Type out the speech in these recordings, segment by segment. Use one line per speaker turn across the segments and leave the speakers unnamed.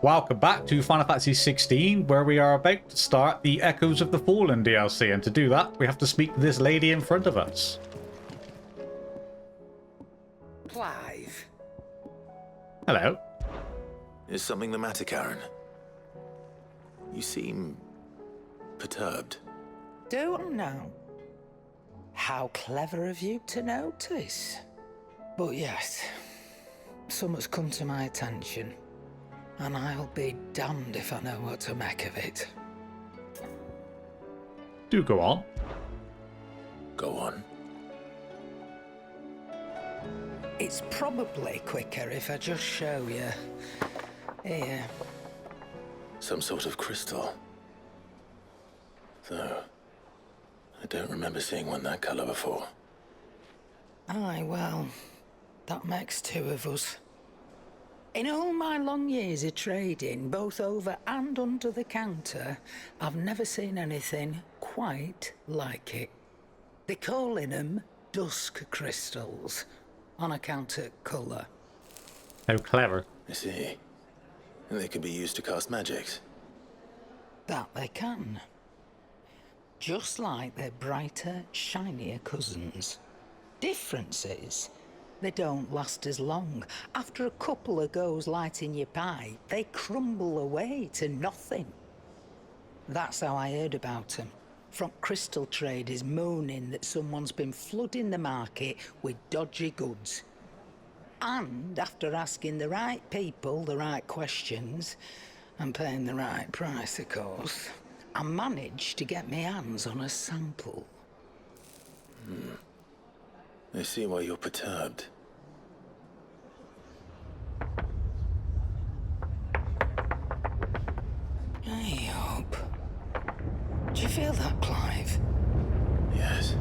Welcome back to Final Fantasy 16, where we are about to start the Echoes of the Fallen DLC, and to do that, we have to speak to this lady in front of us.
Clive.
Hello.
Is something the matter, Karen? You seem perturbed.
Don't know. How clever of you to notice. But yes, something's come to my attention, and I'll be damned if I know what to make of it.
Do go on.
Go on.
It's probably quicker if I just show you. Here.
Some sort of crystal. Though, I don't remember seeing one that colour before.
Aye, well, that makes two of us. In all my long years of trading, both over and under the counter, I've never seen anything quite like it. They're calling them Dusk crystals, on account of colour.
How clever.
I see. And they could be used to cast magics.
That they can. Just like their brighter, shinier cousins. Difference is, they don't last as long. After a couple of goes lighting your pipe, they crumble away to nothing. That's how I heard about them. From crystal traders moaning that someone's been flooding the market with dodgy goods. And after asking the right people the right questions, and paying the right price, of course, I managed to get my hands on a sample.
I see why you're perturbed.
I hope. Do you feel that, Clive?
Yes.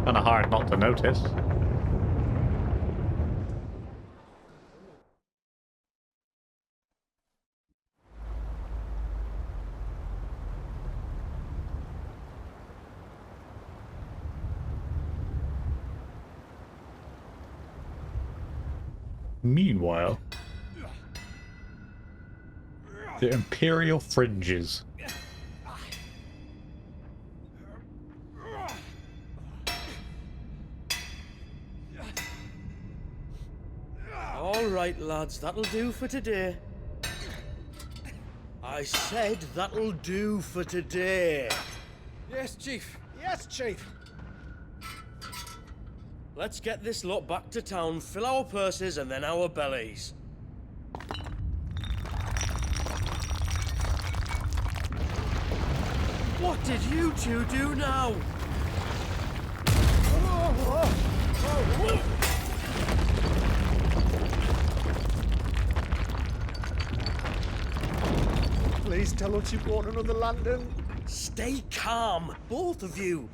Kinda hard not to notice. Meanwhile, the Imperial Fringes.
All right, lads, that'll do for today. I said that'll do for today.
Yes, Chief. Yes, Chief.
Let's get this lot back to town, fill our purses and then our bellies. What did you two do now?
Please tell us you brought another lantern.
Stay calm, both of you.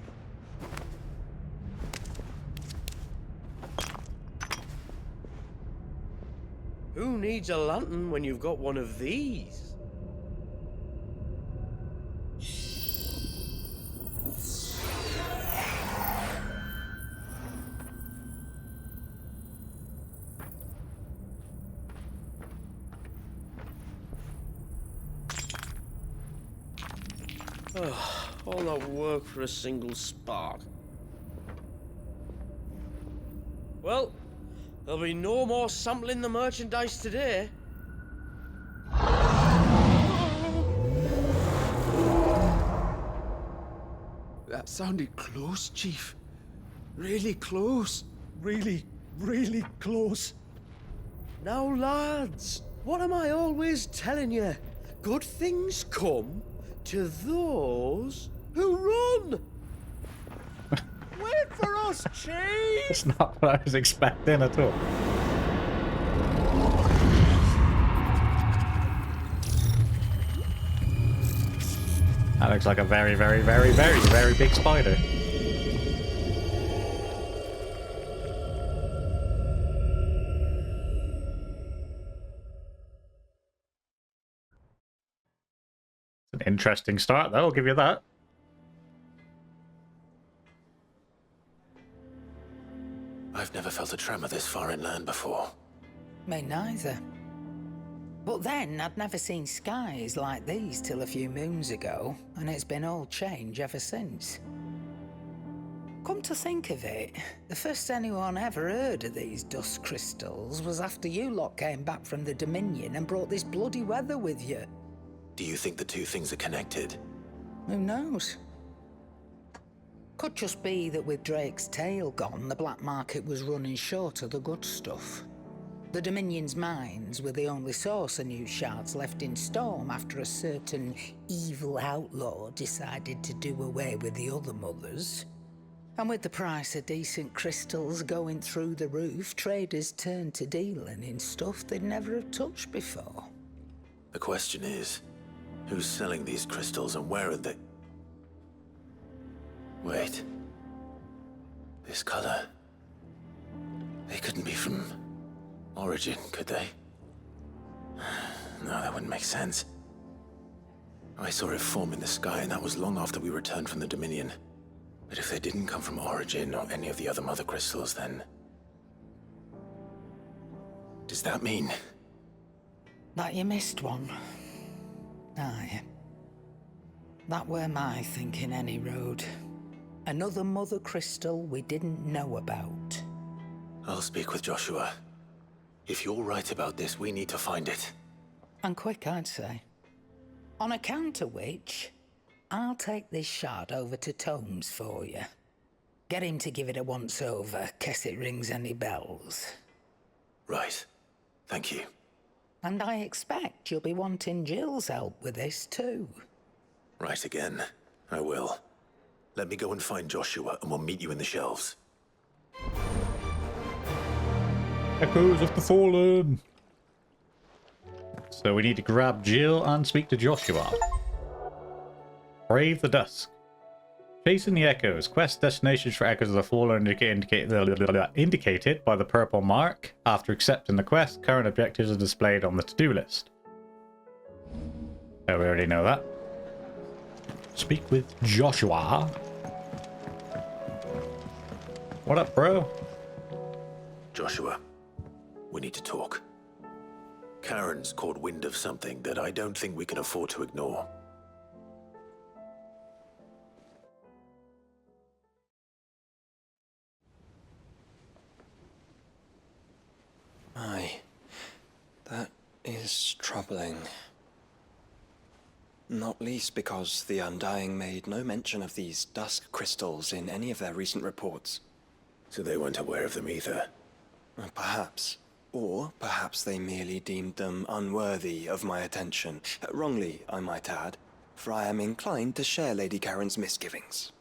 Who needs a lantern when you've got one of these? All that work for a single spark. Well, there'll be no more sampling the merchandise today.
That sounded close, Chief. Really close. Really, really close.
Now, lads, what am I always telling you? Good things come to those who run.
Wait for us, Chief!
That's not what I was expecting at all. That looks like a very, very, very, very, very big spider. It's an interesting start, though, I'll give you that.
I've I've never felt a tremor this far inland before.
Me neither. But then I'd never seen skies like these till a few moons ago, and it's been all change ever since. Come to think of it, the first anyone ever heard of these dust crystals was after you lot came back from the Dominion and brought this bloody weather with you.
Do you think the two things are connected?
Who knows? Could just be that with Drake's tail gone, the black market was running short of the good stuff. The Dominion's mines were the only source of new shards left in Storm after a certain evil outlaw decided to do away with the other mothers. And with the price of decent crystals going through the roof, traders turned to dealing in stuff they'd never have touched before.
The question is, who's selling these crystals and where are they? Wait. This color. They couldn't be from Origin, could they? No, that wouldn't make sense. I saw it form in the sky, and that was long after we returned from the Dominion. But if they didn't come from Origin or any of the other mother crystals, then... does that mean...
That you missed one? Aye. That were my thinking any road. Another mother crystal we didn't know about.
I'll speak with Joshua. If you're right about this, we need to find it.
And quick, I'd say. On account of which, I'll take this shard over to Tomes for you. Get him to give it a once-over, case it rings any bells.
Right. Thank you.
And I expect you'll be wanting Jill's help with this too.
Right again. I will. Let me go and find Joshua, and we'll meet you in the shelves.
Echoes of the Fallen. So we need to grab Jill and speak to Joshua. Brave the Dusk. Chasing the Echoes. Quest destinations for Echoes of the Fallen indicated by the purple mark. After accepting the quest, current objectives are displayed on the to-do list. Oh, we already know that. Speak with Joshua. What up, bro?
Joshua, we need to talk. Karen's caught wind of something that I don't think we can afford to ignore.
Aye, that is troubling. Not least because the Undying made no mention of these Dusk crystals in any of their recent reports.
So they weren't aware of them either.
Perhaps. Or perhaps they merely deemed them unworthy of my attention. Wrongly, I might add, for I am inclined to share Lady Karen's misgivings.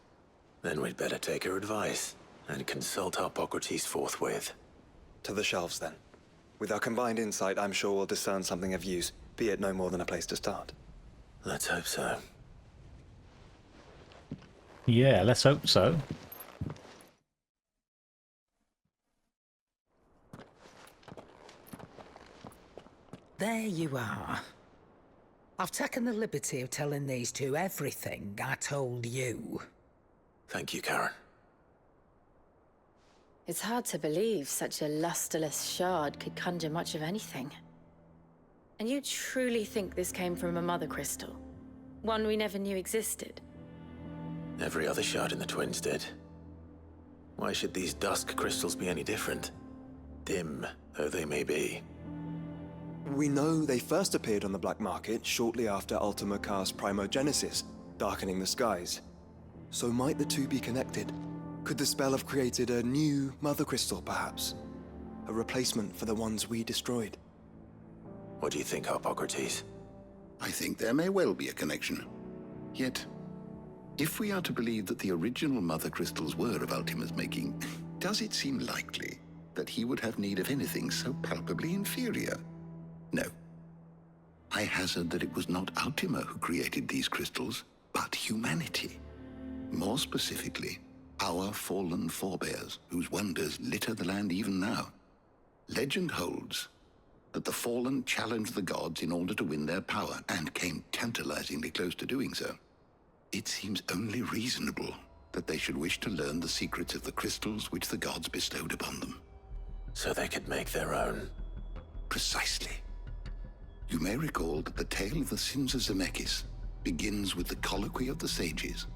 Then we'd better take her advice and consult Hippocrates forthwith.
To the shelves, then. With our combined insight, I'm sure we'll discern something of use, be it no more than a place to start.
Let's hope so.
Yeah, let's hope so.
There you are. I've taken the liberty of telling these two everything I told you.
Thank you, Karen.
It's hard to believe such a lusterless shard could conjure much of anything. And you truly think this came from a mother crystal? One we never knew existed?
Every other shard in the Twins did. Why should these Dusk crystals be any different? Dim though they may be.
We know they first appeared on the black market shortly after Ultima cast Primogenesis, darkening the skies. So might the two be connected? Could the spell have created a new mother crystal, perhaps? A replacement for the ones we destroyed?
What do you think, Hippocrates?
I think there may well be a connection. Yet, if we are to believe that the original mother crystals were of Ultima's making, does it seem likely that he would have need of anything so palpably inferior? No. I hazard that it was not Ultima who created these crystals, but humanity. More specifically, our fallen forebears, whose wonders litter the land even now. Legend holds that the fallen challenged the gods in order to win their power, and came tantalizingly close to doing so. It seems only reasonable that they should wish to learn the secrets of the crystals which the gods bestowed upon them.
So they could make their own.
Precisely. You may recall that the tale of the sins of Zemeckis begins with the colloquy of the sages,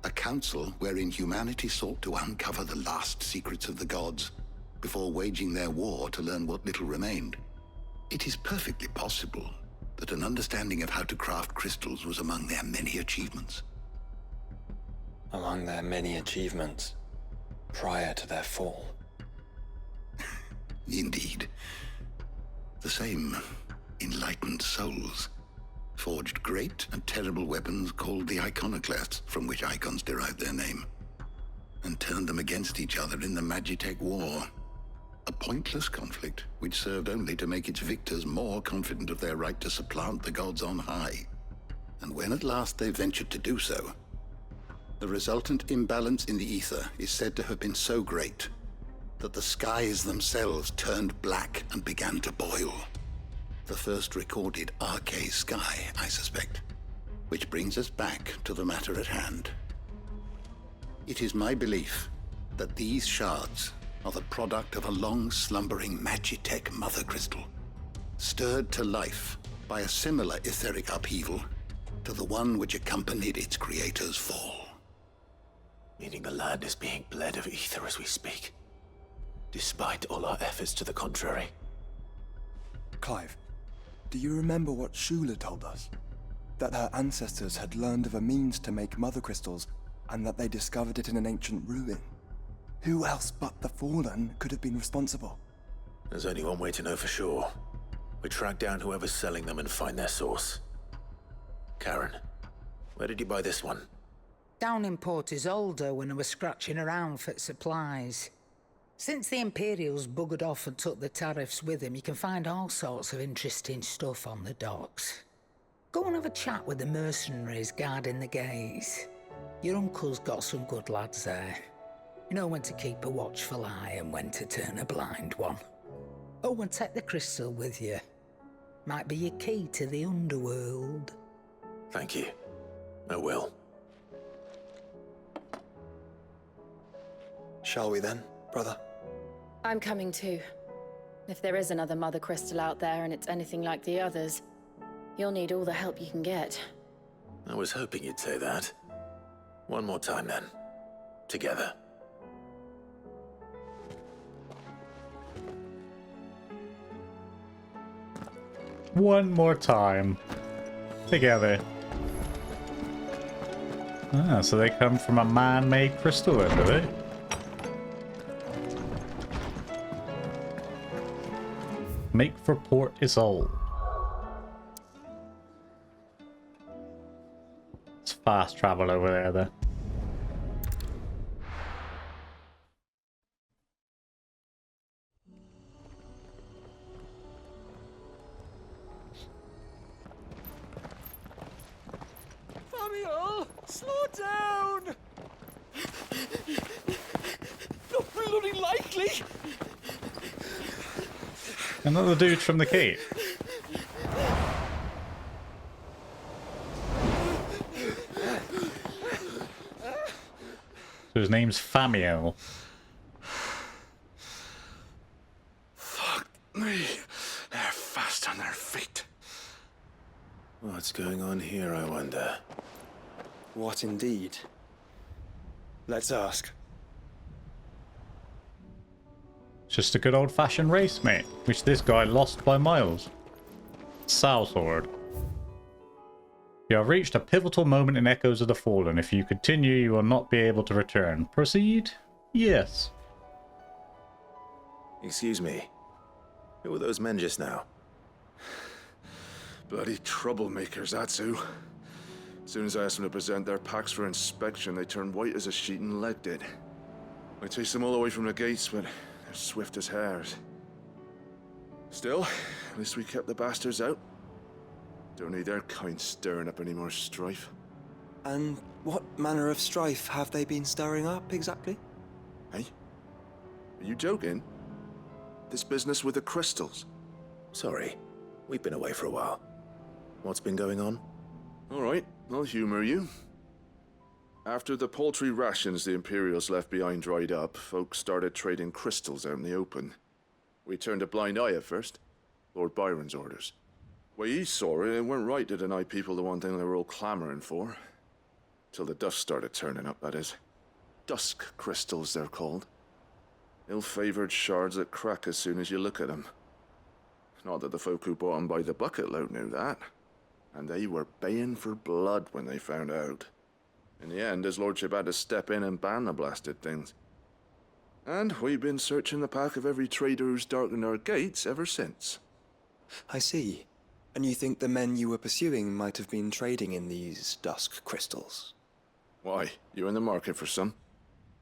a council wherein humanity sought to uncover the last secrets of the gods before waging their war to learn what little remained. It is perfectly possible that an understanding of how to craft crystals was among their many achievements.
Among their many achievements, prior to their fall.
Indeed. The same enlightened souls forged great and terrible weapons called the iconoclasts, from which Eikons derived their name, and turned them against each other in the Magitech War. A pointless conflict which served only to make its victors more confident of their right to supplant the gods on high. And when at last they ventured to do so, the resultant imbalance in the ether is said to have been so great that the skies themselves turned black and began to boil. The first recorded arcane sky, I suspect. Which brings us back to the matter at hand. It is my belief that these shards are the product of a long-slumbering Magitech mother crystal, stirred to life by a similar etheric upheaval to the one which accompanied its creator's fall.
Meaning the land is being bled of ether as we speak, despite all our efforts to the contrary.
Clive, do you remember what Shula told us? That her ancestors had learned of a means to make mother crystals, and that they discovered it in an ancient ruin. Who else but the Fallen could have been responsible?
There's only one way to know for sure. We track down whoever's selling them and find their source. Karen, where did you buy this one?
Down in Port Isolde when I was scratching around for supplies. Since the Imperials buggered off and took the tariffs with them, you can find all sorts of interesting stuff on the docks. Go and have a chat with the mercenaries guarding the gates. Your uncle's got some good lads there. You know when to keep a watchful eye and when to turn a blind one. Oh, and take the crystal with you. Might be your key to the underworld.
Thank you. I will.
Shall we then, brother?
I'm coming too. If there is another mother crystal out there and it's anything like the others, you'll need all the help you can get.
I was hoping you'd say that. One more time then. Together.
One more time. Together. Ah, so they come from a man-made crystal then, do they? Make for Port Isolde. It's fast travel over there, though.
Samuel, slow down! Not bloody likely!
Another dude from the Cape. So his name's Famiel.
Fuck me. They're fast on their feet. What's going on here, I wonder?
What indeed? Let's ask.
Just a good old-fashioned race, mate, which this guy lost by miles. Salsword. You have reached a pivotal moment in Echoes of the Fallen. If you continue, you will not be able to return. Proceed? Yes.
Excuse me. Who were those men just now?
Bloody troublemakers, that's who. As soon as I asked them to present their packs for inspection, they turned white as a sheet and legged it. I chased them all away from the gates, but they're swift as hares. Still, at least we kept the bastards out. Don't need their kind stirring up any more strife.
And what manner of strife have they been stirring up, exactly?
Hey? Are you joking? This business with the crystals?
Sorry. We've been away for a while. What's been going on?
All right, I'll humor you. After the paltry rations the Imperials left behind dried up, folks started trading crystals out in the open. We turned a blind eye at first. Lord Byron's orders. Way he saw it, it weren't right to deny people the one thing they were all clamoring for. Till the Dusk started turning up, that is. Dusk crystals, they're called. Ill-favored shards that crack as soon as you look at them. Not that the folk who bought them by the bucket load knew that. And they were baying for blood when they found out. In the end, his lordship had to step in and ban the blasted things. And we've been searching the pack of every trader who's darkened our gates ever since.
I see. And you think the men you were pursuing might have been trading in these Dusk crystals?
Why, you're in the market for some.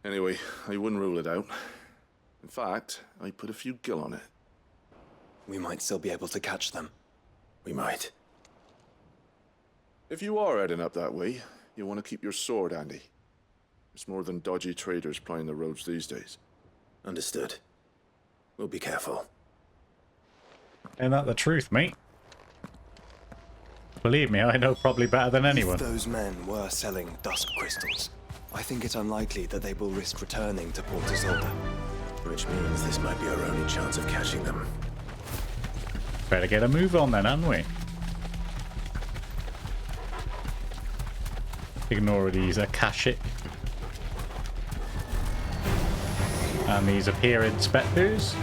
Anyway, I wouldn't rule it out. In fact, I'd put a few gil on it.
We might still be able to catch them.
We might.
If you are heading up that way, you want to keep your sword handy. It's more than dodgy traders plying the roads these days.
Understood. We'll be careful.
Ain't that the truth, mate? Believe me, I know probably better than anyone.
If those men were selling Dusk crystals, I think it unlikely that they will risk returning to Port Isolde.
Which means this might be our only chance of catching them.
Better get a move on then, haven't we? Ignore these Akashic and these appearing specters.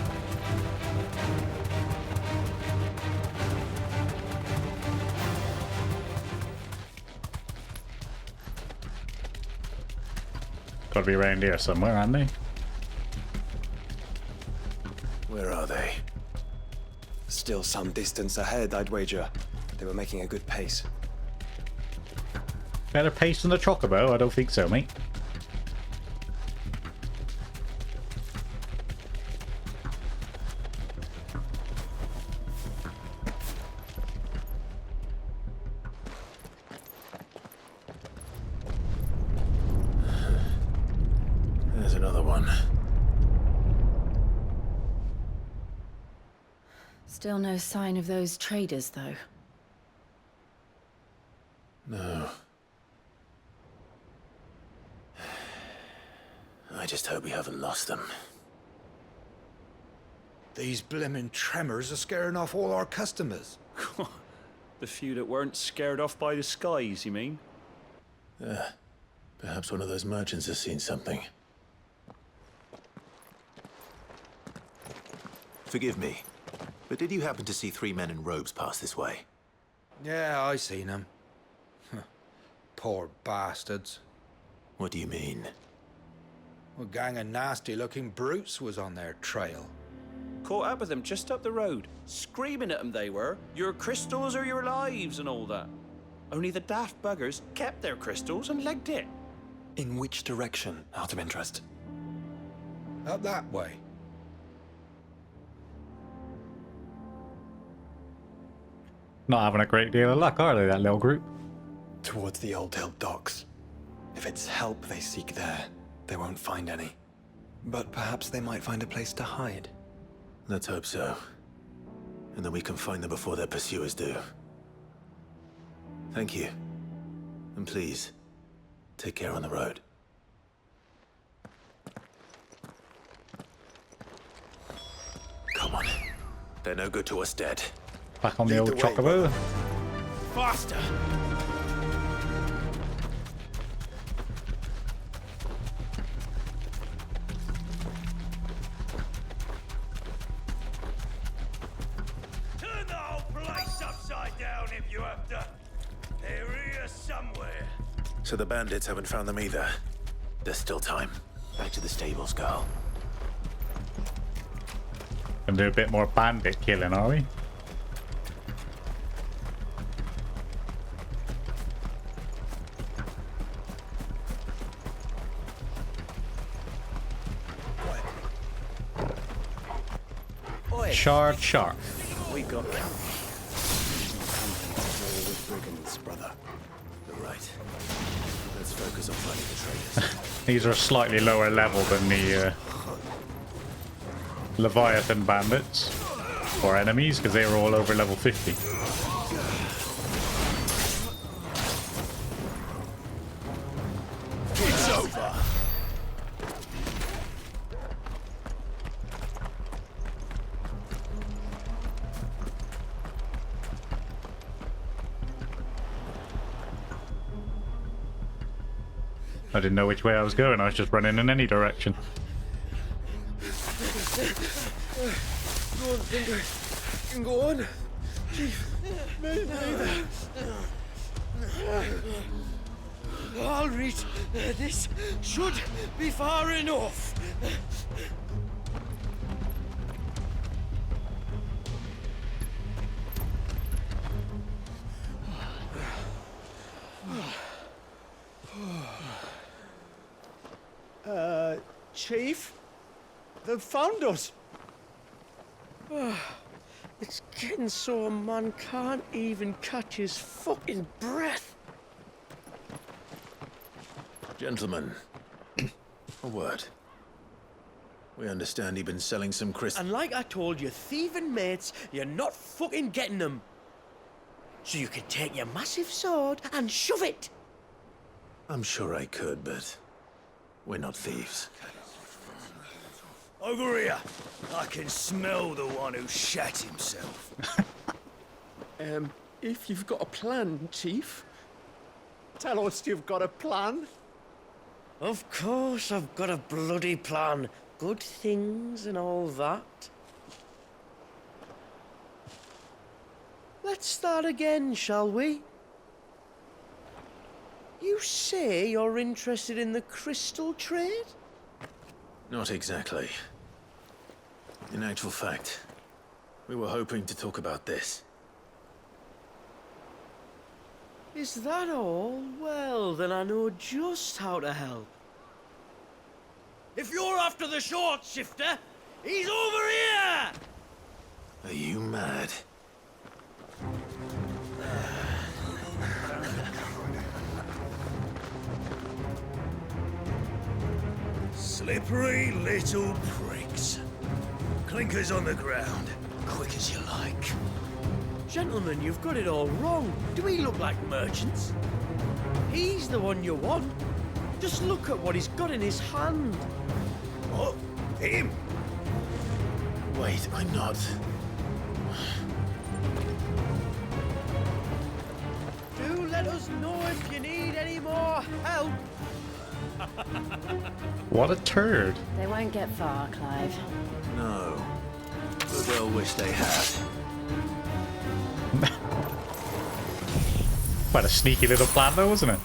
Gotta be around here somewhere, aren't they?
Where are they?
Still some distance ahead, I'd wager. They were making a good pace.
Better pace than the Chocobo? I don't think so, mate.
There's another one.
Still no sign of those traders, though.
No. I just hope we haven't lost them.
These blimmin' tremors are scaring off all our customers.
The few that weren't scared off by the skies, you mean?
Perhaps one of those merchants has seen something. Forgive me, but did you happen to see 3 men in robes pass this way?
Yeah, I seen them. Poor bastards.
What do you mean?
A gang of nasty-looking brutes was on their trail.
Caught up with them just up the road, screaming at them they were, your crystals or your lives and all that. Only the daft buggers kept their crystals and legged it.
In which direction, out of interest?
Up that way.
Not having a great deal of luck, are they, that little group?
Towards the Old Hill docks. If it's help they seek there, they won't find any. But perhaps they might find a place to hide.
Let's hope so. And that we can find them before their pursuers do. Thank you. And please, take care on the road. Come on. They're no good to us dead.
Back on the old Chocobo.
Faster!
Turn the whole place upside down if you have to. They're here somewhere.
So the bandits haven't found them either. There's still time. Back to the stables, girl.
Gonna do a bit more bandit killing, are we? Shard shark.
We got
Brigands, brother.
You're right. Let's focus on finding the traders.
These are slightly lower level than the Leviathan bandits or enemies, because they were all over level 50.
over.
I didn't know which way I was going. I was just running in any direction.
Go on, Tinker. You can go on. Chief, me neither. All right, this should be far enough. Chief? They've found us. It's getting so a man can't even catch his fucking breath.
Gentlemen, a word. We understand you've been selling some crystals.
And like I told your thieving mates, you're not fucking getting them. So you can take your massive sword and shove it.
I'm sure I could, but we're not thieves.
Over here. I can smell the one who shat himself.
If you've got a plan, Chief. Tell us you've got a plan. Of course I've got a bloody plan. Good things and all that. Let's start again, shall we? You say you're interested in the crystal trade?
Not exactly. In actual fact, we were hoping to talk about this.
Is that all? Well, then I know just how to help. If you're after the short shifter, he's over here!
Are you mad?
Slippery little pricks. Clinkers on the ground, quick as you like.
Gentlemen, you've got it all wrong. Do we look like merchants? He's the one you want. Just look at what he's got in his hand.
What? Him?
Wait, I'm not.
Do let us know if you need any more help.
What a turd.
They won't get far, Clive.
No. But they'll wish they had.
Quite a sneaky little plan though, wasn't it?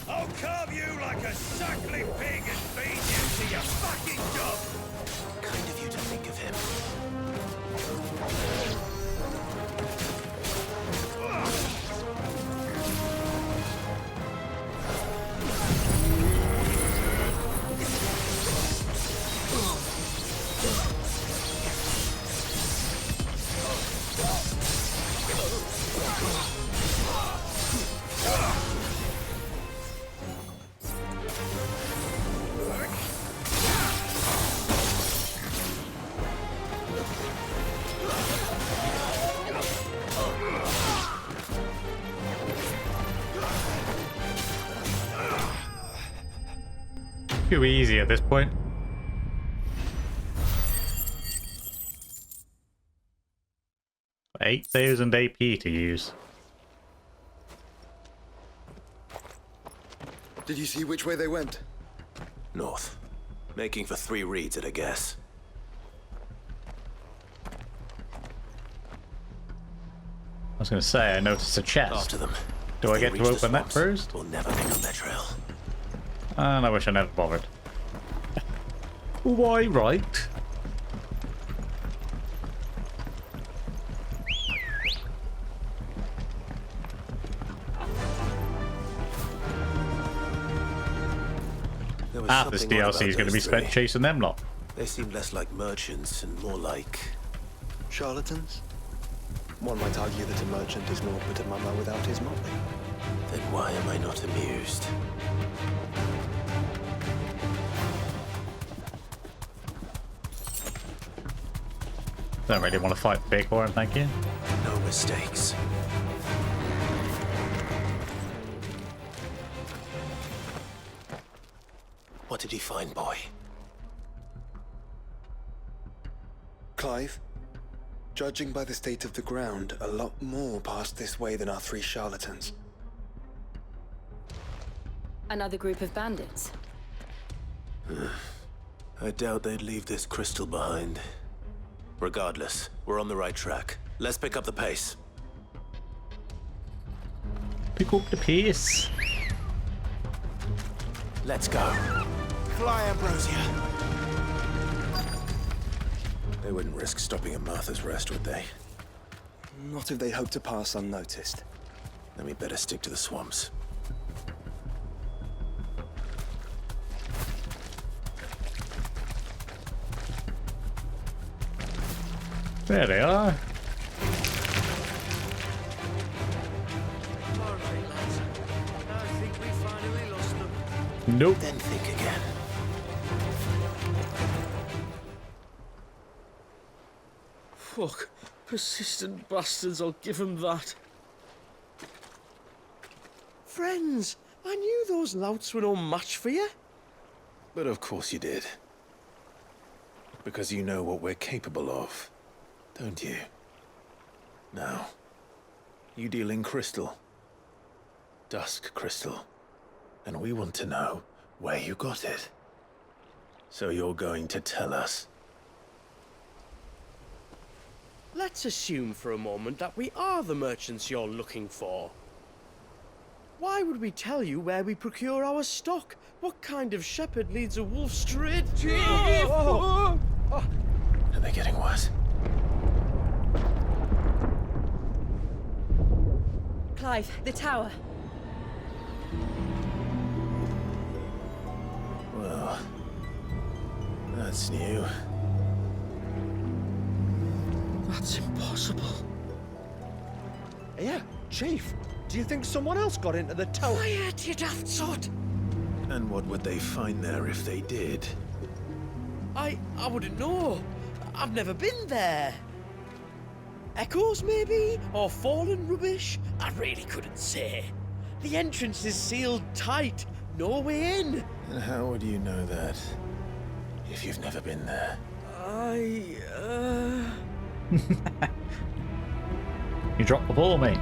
I'll carve you like a suckling pig and feed you to your fucking dog.
Kind of you to think of him.
Too easy at this point. $8,000 AP to use.
Did you see which way they went?
North. Making for 3 reads at a guess.
I was going to say, I noticed a chest.
After them.
Do I
They
get to
reach the
open that
swamps,
first?
We'll never pick up their trail.
And I wish I never bothered. Why, right? Half this DLC is going to be spent chasing them lot.
They seem less like merchants and more like...
Charlatans? One might argue that a merchant is naught but a mummer without his motley.
Then why am I not amused?
Don't really want to fight the big horn, thank you.
No mistakes. What did he find, boy?
Clive, judging by the state of the ground, a lot more passed this way than our 3 charlatans.
Another group of bandits.
I doubt they'd leave this crystal behind. Regardless, we're on the right track. Let's pick up the pace.
Pick up the pace.
Let's go. Fly, Ambrosia. They wouldn't risk stopping at Martha's Rest, would they?
Not if they hope to pass unnoticed.
Then we better stick to the swamps.
There they are.
Alright, lads. I think we finally lost them.
Nope.
Then think again.
Fuck. Persistent bastards, I'll give them that. Friends, I knew those louts were no match for you.
But of course you did. Because you know what we're capable of, don't you? Now, you deal in crystal. Dusk crystal. And we want to know where you got it. So you're going to tell us.
Let's assume for a moment that we are the merchants you're looking for. Why would we tell you where we procure our stock? What kind of shepherd leads a wolf straight to...
Are they getting worse?
Clive, the tower.
Well, that's new.
That's impossible.
Yeah, Chief. Do you think someone else got into the tower?
Quiet, you daft sod!
And what would they find there if they did?
I wouldn't know. I've never been there. Echoes, maybe? Or fallen rubbish? I really couldn't say. The entrance is sealed tight. No way in.
And how would you know that? If you've never been there?
You dropped the ball, mate.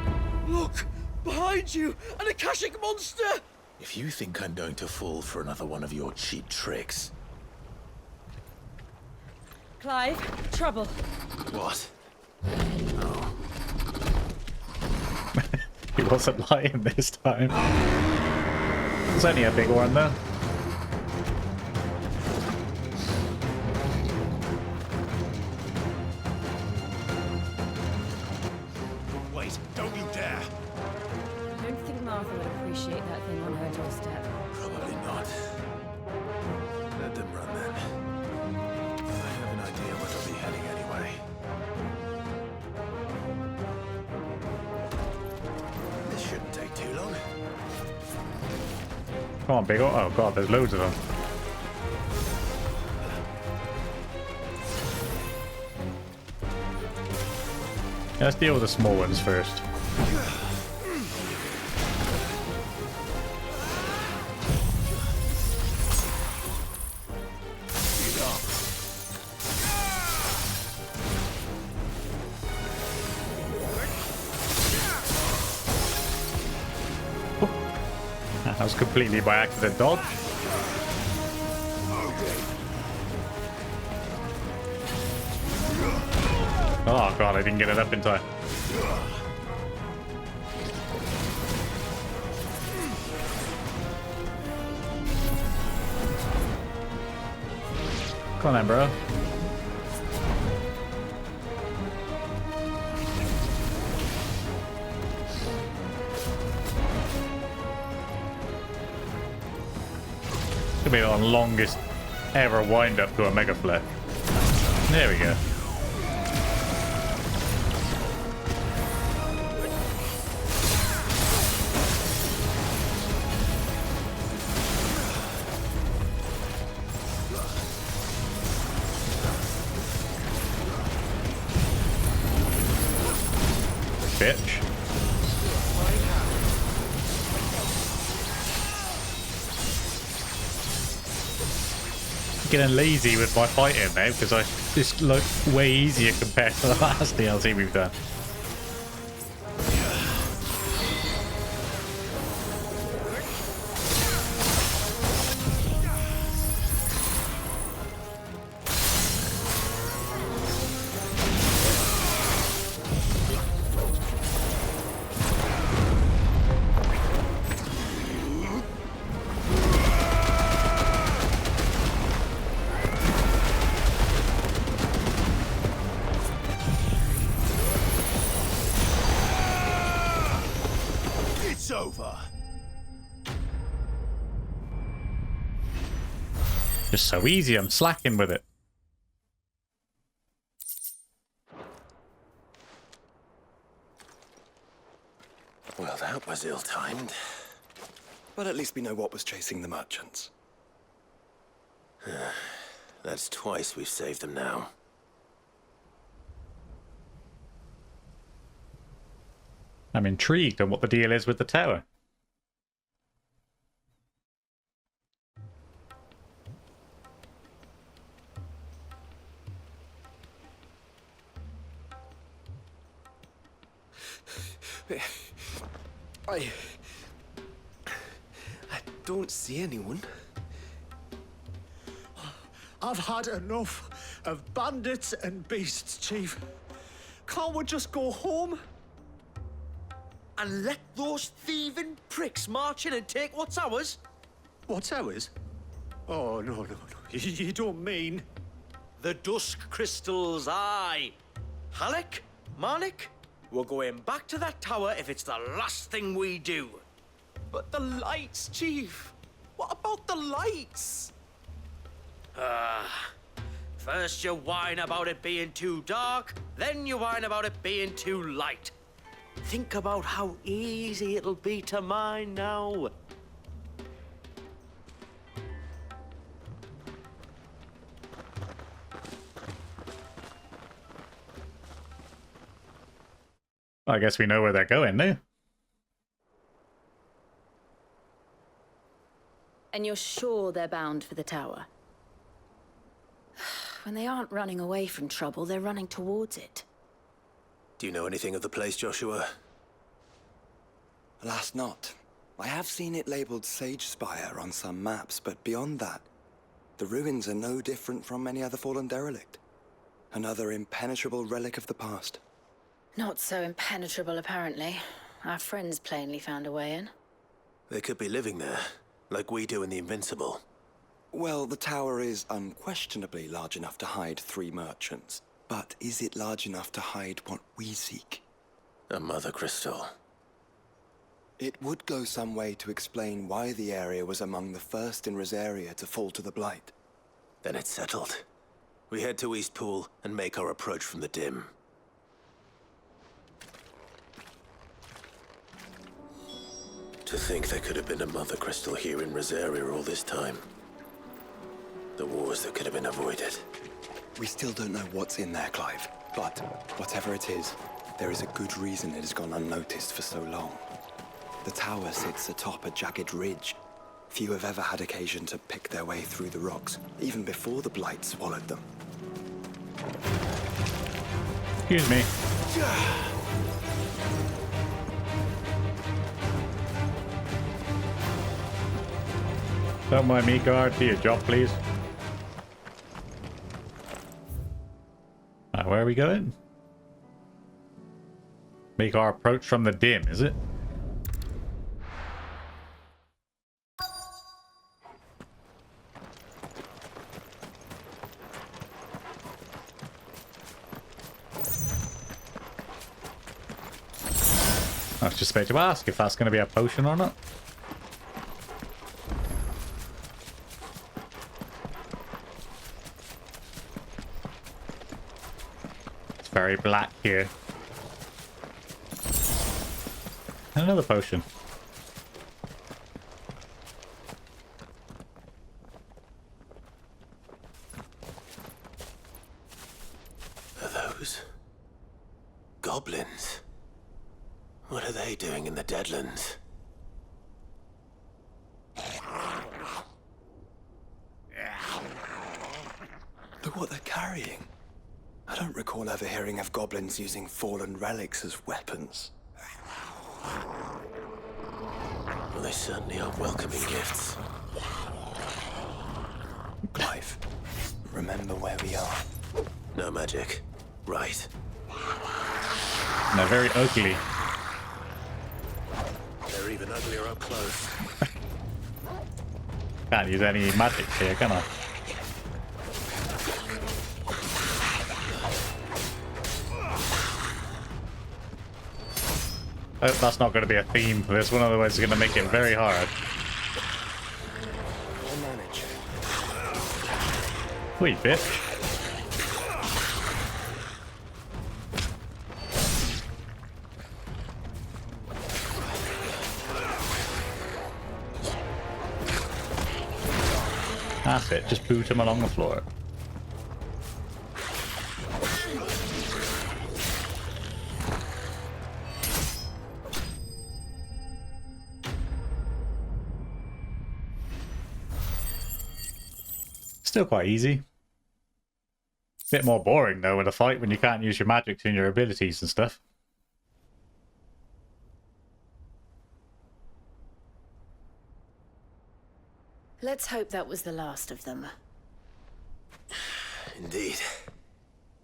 Look! Behind you! An Akashic monster!
If you think I'm going to fall for another one of your cheap tricks...
Clive, trouble.
What? Oh.
He wasn't lying this time. There's only a big one though.
Wait, don't you dare!
I don't think Martha would appreciate that thing on her doorstep.
Probably not. Let them run then. I have an idea where they'll be heading anyway. This shouldn't take too long.
Come on, big one. Oh god, there's loads of them. Let's deal with the small ones first. That was completely by accident dodge. Oh god, I didn't get it up in time. Come on then, bro. Could be the longest ever wind up to a mega flip. There we go. Bitch. getting lazy with my fighting now because I just look way easier compared to the last DLC we've done.
It's over.
Just so easy, I'm slacking with it.
Well, that was ill-timed.
But at least we know what was chasing the merchants.
That's twice we've saved them now.
I'm intrigued on what the deal is with the tower.
I don't see anyone.
I've had enough of bandits and beasts, Chief. Can't we just go home?
And let those thieving pricks march in and take what's ours?
What's ours? Oh, no. You don't mean...
The Dusk crystals, aye. Halleck, Marnik, we're going back to that tower if it's the last thing we do.
But the lights, Chief. What about the lights?
First you whine about it being too dark, then you whine about it being too light. Think about how easy it'll be to mine now.
I guess we know where they're going now.
And you're sure they're bound for the tower? When they aren't running away from trouble, they're running towards it.
Do you know anything of the place, Joshua?
Alas, not. I have seen it labeled Sage Spire on some maps, but beyond that, the ruins are no different from any other fallen derelict. Another impenetrable relic of the past.
Not so impenetrable, apparently. Our friends plainly found a way in.
They could be living there, like we do in the Invincible.
Well, the tower is unquestionably large enough to hide 3 merchants. But is it large enough to hide what we seek?
A mother crystal.
It would go some way to explain why the area was among the first in Rosaria to fall to the Blight.
Then it's settled. We head to Eastpool and make our approach from the dim. To think there could have been a mother crystal here in Rosaria all this time. The wars that could have been avoided.
We still don't know what's in there, Clive. But whatever it is, there is a good reason it has gone unnoticed for so long. The tower sits atop a jagged ridge. Few have ever had occasion to pick their way through the rocks, even before the Blight swallowed them.
Excuse me. Don't mind me, guard. Do your job, please. Where are we going? Make our approach from the dim, is it? I was just about to ask if that's going to be a potion or not. Very black here. And another potion.
Are those goblins? What are they doing in the Deadlands?
what they're carrying? I don't recall ever hearing of goblins using fallen relics as weapons.
Well, they certainly are welcoming gifts.
Clive, remember where we are.
No magic. Right.
And they're very ugly.
They're even uglier up close.
Can't use any magic here, can I? I hope that's not going to be a theme for this one, otherwise it's going to make it very hard.
We'll manage.
Wait, bitch. That's it, just boot him along the floor. Still quite easy. Bit more boring though in a fight when you can't use your magic and your abilities and stuff.
Let's hope that was the last of them.
Indeed.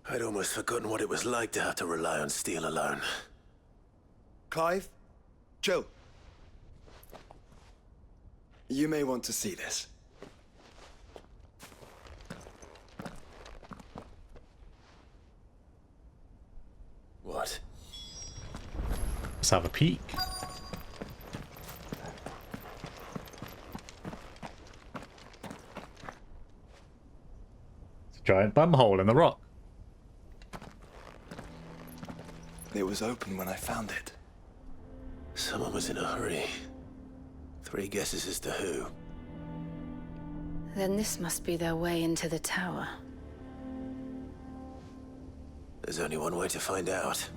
I'd almost forgotten what it was like to have to rely on steel alone.
Clive? Jill? You may want to see this.
What?
Let's have a peek. It's a giant bum hole in the rock.
It was open when I found it.
Someone was in a hurry. 3 guesses as to who.
Then this must be their way into the tower.
There's only one way to find out.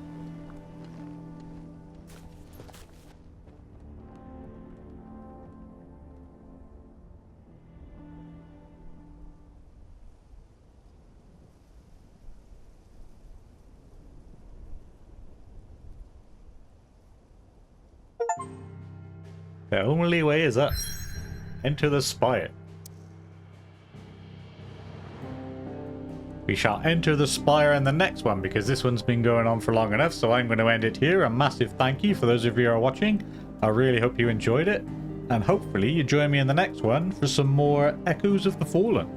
The only way is up. Enter the spire. We shall enter the spire in the next one because this one's been going on for long enough, so I'm going to end it here. A massive thank you for those of you who are watching. I really hope you enjoyed it, and hopefully you join me in the next one for some more Echoes of the Fallen.